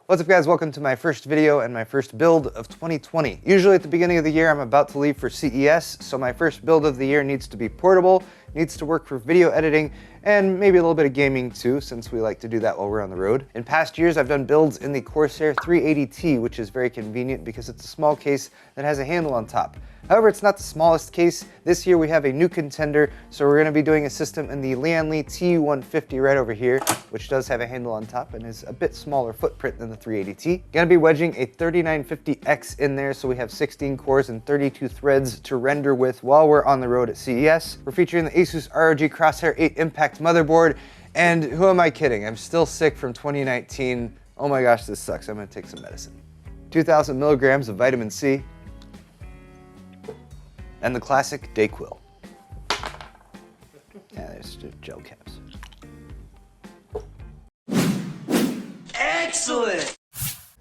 What's up guys, welcome to my first video and my first build of 2020. Usually at the beginning of the year I'm about to leave for CES, so my first build of the year needs to be portable, needs to work for video editing, and maybe a little bit of gaming too, since we like to do that while we're on the road. In past years I've done builds in the Corsair 380T, which is very convenient because it's a small case that has a handle on top. However, it's not the smallest case. This year we have a new contender, so we're going to be doing a system in the Lian T150 right over here, which does have a handle on top and is a bit smaller footprint than the 380T. Going to be wedging a 3950X in there, so we have 16 cores and 32 threads to render with while we're on the road at CES. We're featuring the Asus ROG Crosshair 8 Impact motherboard, and who am I kidding? I'm still sick from 2019. Oh my gosh, this sucks. I'm going to take some medicine. 2,000 milligrams of vitamin C, and the classic Dayquil. Yeah, there's gel caps. Excellent!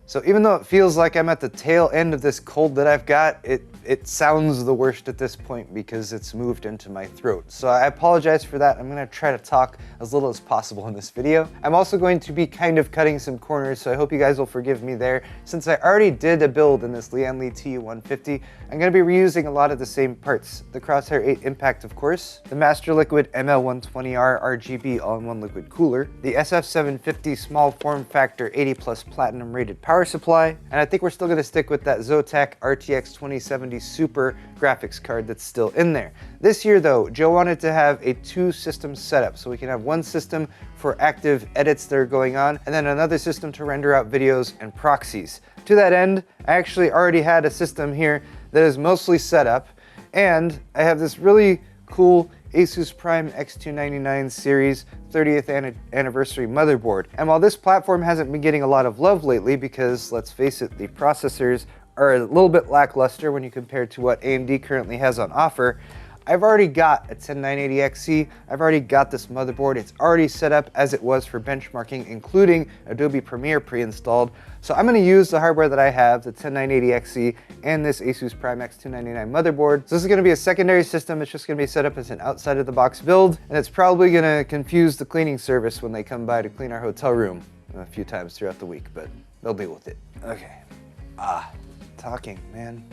So even though it feels like I'm at the tail end of this cold that I've got, it sounds the worst at this point because it's moved into my throat. So I apologize for that. I'm gonna try to talk as little as possible in this video. I'm also going to be kind of cutting some corners, so I hope you guys will forgive me there. Since I already did a build in this Lian T150, I'm gonna be reusing a lot of the same parts. The Crosshair 8 Impact, of course, the Master Liquid ML120R RGB all-in-one liquid cooler, the SF750 small form factor 80+ platinum rated power supply, and I think we're still gonna stick with that Zotac RTX 2070 Super graphics card that's still in there. This year though, Joe wanted to have a two-system setup, so we can have one system for active edits that are going on, and then another system to render out videos and proxies. To that end, I actually already had a system here that is mostly set up, and I have this really cool Asus Prime X299 series 30th anniversary motherboard. And while this platform hasn't been getting a lot of love lately because, let's face it, the processors are a little bit lackluster when you compare to what AMD currently has on offer, I've already got a 10980XE, I've already got this motherboard, it's already set up as it was for benchmarking, including Adobe Premiere pre-installed. So I'm gonna use the hardware that I have, the 10980XE, and this Asus Prime X299 motherboard. So this is gonna be a secondary system, it's just gonna be set up as an outside of the box build, and it's probably gonna confuse the cleaning service when they come by to clean our hotel room a few times throughout the week, but they'll deal with it. Okay, talking, man.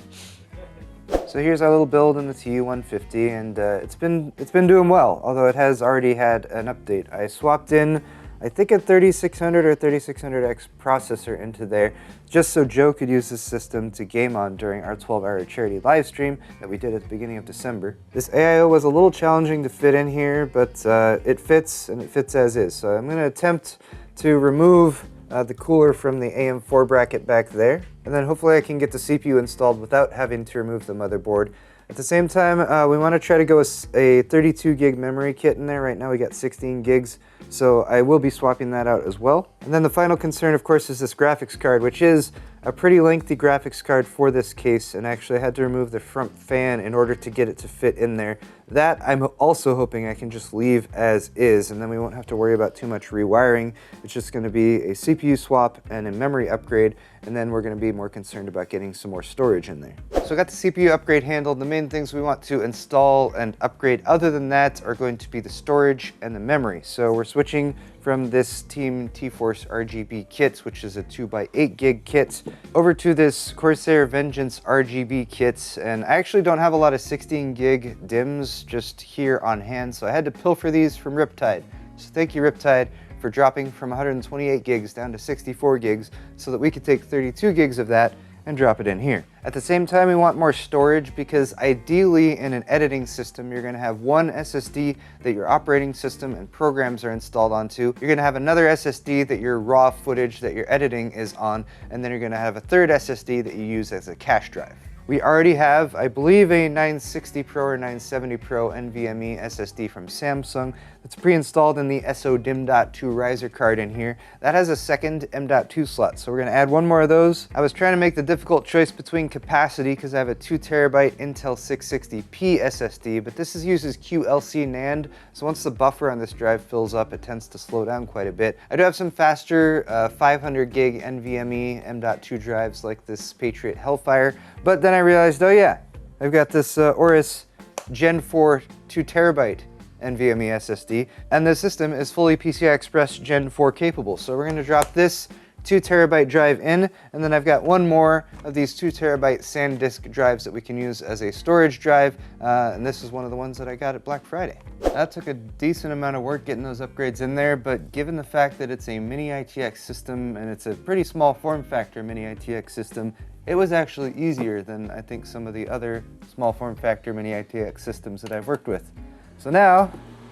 So here's our little build in the T150, and it's been doing well, although it has already had an update. I swapped in, I think, a 3600 or 3600X processor into there, just so Joe could use this system to game on during our 12-hour charity live stream that we did at the beginning of December. This AIO was a little challenging to fit in here, but it fits, and it fits as is. So I'm going to attempt to remove the cooler from the AM4 bracket back there, and then hopefully I can get the CPU installed without having to remove the motherboard. At the same time, we want to try to go with a 32 gig memory kit in there. Right now we got 16 gigs, so I will be swapping that out as well. And then the final concern, of course, is this graphics card, which is a pretty lengthy graphics card for this case, and actually I had to remove the front fan in order to get it to fit in there. That I'm also hoping I can just leave as is, and then we won't have to worry about too much rewiring. It's just going to be a CPU swap and a memory upgrade, and then we're going to be more concerned about getting some more storage in there. So I got the CPU upgrade handled. The main things we want to install and upgrade other than that are going to be the storage and the memory. So we're switching from this Team T-Force RGB kit, which is a 2x8 gig kit, over to this Corsair Vengeance RGB kit. And I actually don't have a lot of 16 gig DIMMs just here on hand, so I had to pilfer these from Riptide. So thank you, Riptide, for dropping from 128 gigs down to 64 gigs so that we could take 32 gigs of that and drop it in here. At the same time, we want more storage because ideally in an editing system, you're gonna have one SSD that your operating system and programs are installed onto. You're gonna have another SSD that your raw footage that you're editing is on, and then you're gonna have a third SSD that you use as a cache drive. We already have, I believe, a 960 Pro or 970 Pro NVMe SSD from Samsung that's pre-installed in the SO-DIMM.2 riser card in here. That has a second M.2 slot, so we're gonna add one more of those. I was trying to make the difficult choice between capacity because I have a 2 terabyte Intel 660p SSD, but this uses QLC NAND, so once the buffer on this drive fills up, it tends to slow down quite a bit. I do have some faster 500 gig NVMe M.2 drives like this Patriot Hellfire, but then I realized, oh yeah, I've got this Aorus Gen 4 2 terabyte NVMe SSD, and the system is fully PCI Express Gen 4 capable. So we're going to drop this 2 terabyte drive in, and then I've got one more of these 2 terabyte SanDisk drives that we can use as a storage drive, and this is one of the ones that I got at Black Friday. That took a decent amount of work getting those upgrades in there, but given the fact that it's a mini ITX system and it's a pretty small form factor mini ITX system, it was actually easier than I think some of the other small form factor mini ITX systems that I've worked with. So now,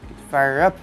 get to fire up,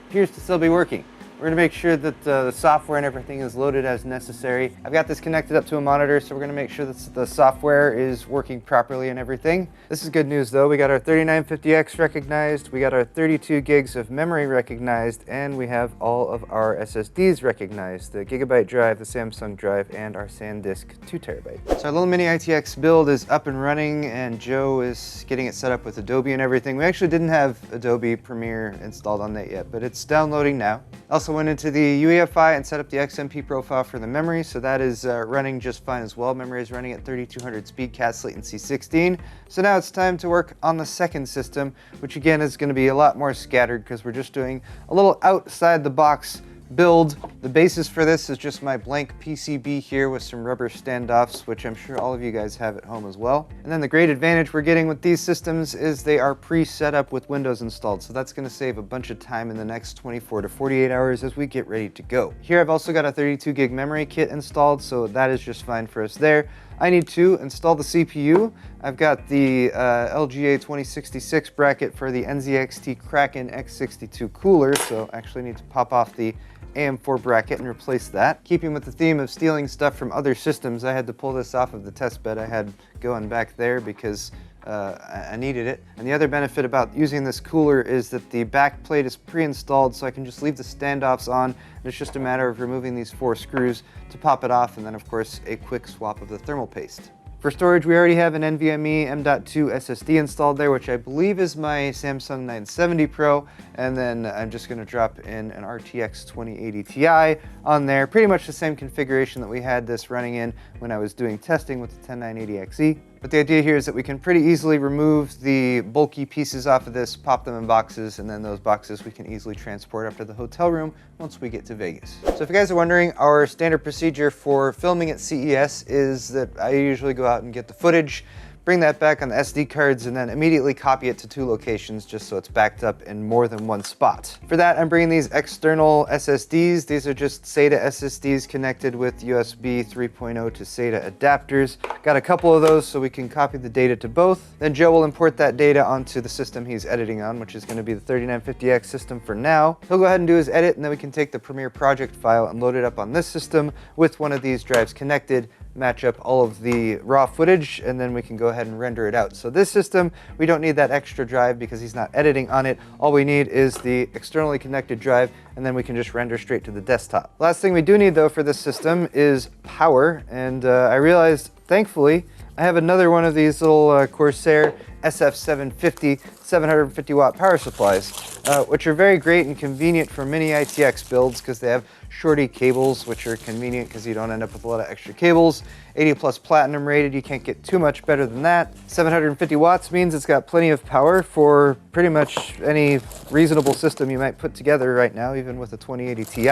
appears to still be working. We're gonna make sure that the software and everything is loaded as necessary. I've got this connected up to a monitor, so we're gonna make sure that the software is working properly and everything. This is good news though. We got our 3950X recognized, we got our 32 gigs of memory recognized, and we have all of our SSDs recognized. The Gigabyte drive, the Samsung drive, and our SanDisk 2 terabyte. So our little mini ITX build is up and running, and Joe is getting it set up with Adobe and everything. We actually didn't have Adobe Premiere installed on that yet, but it's downloading now. Also went into the UEFI and set up the XMP profile for the memory, so that is running just fine as well. Memory is running at 3200 speed, CAS latency 16. So now it's time to work on the second system, which again is going to be a lot more scattered because we're just doing a little outside the box build. The basis for this is just my blank PCB here with some rubber standoffs, which I'm sure all of you guys have at home as well. And then the great advantage we're getting with these systems is they are pre-set up with Windows installed, so that's going to save a bunch of time in the next 24 to 48 hours as we get ready to go. Here I've also got a 32 gig memory kit installed, so that is just fine for us there. I need to install the CPU. I've got the LGA 2066 bracket for the NZXT Kraken X62 cooler, so I actually need to pop off the AM4 bracket and replace that. Keeping with the theme of stealing stuff from other systems, I had to pull this off of the test bed I had going back there because I needed it. And the other benefit about using this cooler is that the back plate is pre-installed, so I can just leave the standoffs on. And it's just a matter of removing these 4 screws to pop it off, and then of course a quick swap of the thermal paste. For storage, we already have an NVMe M.2 SSD installed there, which I believe is my Samsung 970 Pro, and then I'm just gonna drop in an RTX 2080 Ti on there. Pretty much the same configuration that we had this running in when I was doing testing with the 10980XE. But the idea here is that we can pretty easily remove the bulky pieces off of this, pop them in boxes, and then those boxes we can easily transport up to the hotel room once we get to Vegas. So if you guys are wondering, our standard procedure for filming at CES is that I usually go out and get the footage, bring that back on the SD cards, and then immediately copy it to 2 locations just so it's backed up in more than one spot. For that, I'm bringing these external SSDs. These are just SATA SSDs connected with USB 3.0 to SATA adapters. Got a couple of those so we can copy the data to both. Then Joe will import that data onto the system he's editing on, which is going to be the 3950X system for now. He'll go ahead and do his edit, and then we can take the Premiere project file and load it up on this system with one of these drives connected, match up all of the raw footage, and then we can go ahead and render it out. So this system, we don't need that extra drive because he's not editing on it. All we need is the externally connected drive, and then we can just render straight to the desktop. Last thing we do need though for this system is power, and I realized, thankfully, I have another one of these little Corsair SF750 750 watt power supplies, which are very great and convenient for mini ITX builds because they have shorty cables, which are convenient because you don't end up with a lot of extra cables. 80 plus platinum rated, you can't get too much better than that. 750 watts means it's got plenty of power for pretty much any reasonable system you might put together right now, even with a 2080 Ti.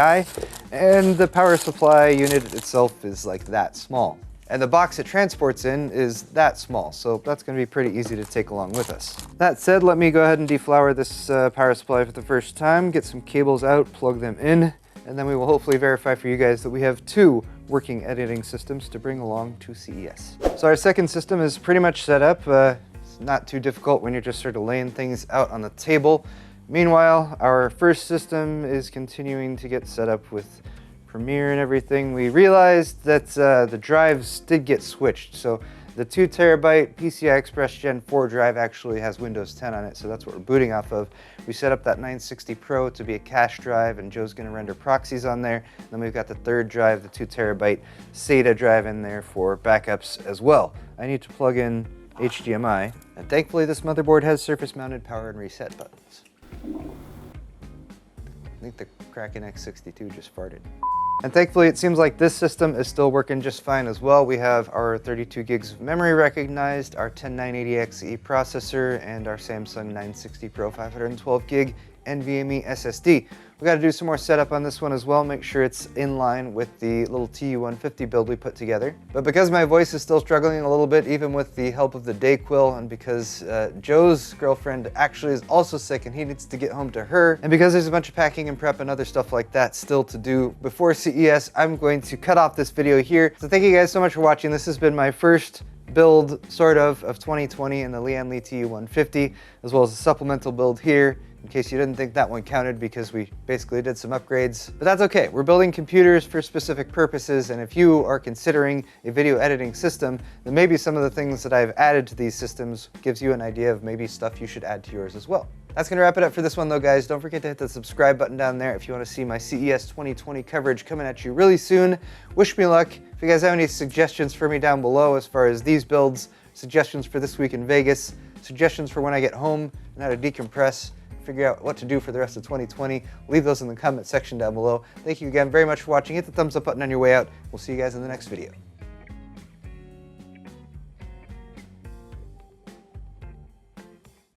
And the power supply unit itself is like that small. And the box it transports in is that small, so that's going to be pretty easy to take along with us. That said, let me go ahead and deflower this power supply for the first time, get some cables out, plug them in, and then we will hopefully verify for you guys that we have 2 working editing systems to bring along to CES. So our second system is pretty much set up. It's not too difficult when you're just sort of laying things out on the table. Meanwhile, our first system is continuing to get set up with Premiere and everything. We realized that the drives did get switched. So the 2 terabyte PCI Express Gen 4 drive actually has Windows 10 on it, so that's what we're booting off of. We set up that 960 Pro to be a cache drive, and Joe's gonna render proxies on there. And then we've got the 3rd drive, the 2 terabyte SATA drive in there for backups as well. I need to plug in HDMI, and thankfully this motherboard has surface mounted power and reset buttons. I think the Kraken X62 just farted. And thankfully, it seems like this system is still working just fine as well. We have our 32 gigs of memory recognized, our 10980XE processor, and our Samsung 960 Pro 512 gig NVMe SSD. We got to do some more setup on this one as well, make sure it's in line with the little TU-150 build we put together. But because my voice is still struggling a little bit, even with the help of the Dayquil, and because Joe's girlfriend actually is also sick and he needs to get home to her, and because there's a bunch of packing and prep and other stuff like that still to do before CES, I'm going to cut off this video here. So thank you guys so much for watching. This has been my first build, sort of 2020 in the Lian Li TU-150, as well as a supplemental build here, in case you didn't think that one counted because we basically did some upgrades. But that's okay, we're building computers for specific purposes, and if you are considering a video editing system, then maybe some of the things that I've added to these systems gives you an idea of maybe stuff you should add to yours as well. That's gonna wrap it up for this one though, guys. Don't forget to hit the subscribe button down there if you wanna see my CES 2020 coverage coming at you really soon. Wish me luck. If you guys have any suggestions for me down below as far as these builds, suggestions for this week in Vegas, suggestions for when I get home and how to decompress, figure out what to do for the rest of 2020, leave those in the comment section down below. Thank you again very much for watching. Hit the thumbs up button on your way out. We'll see you guys in the next video.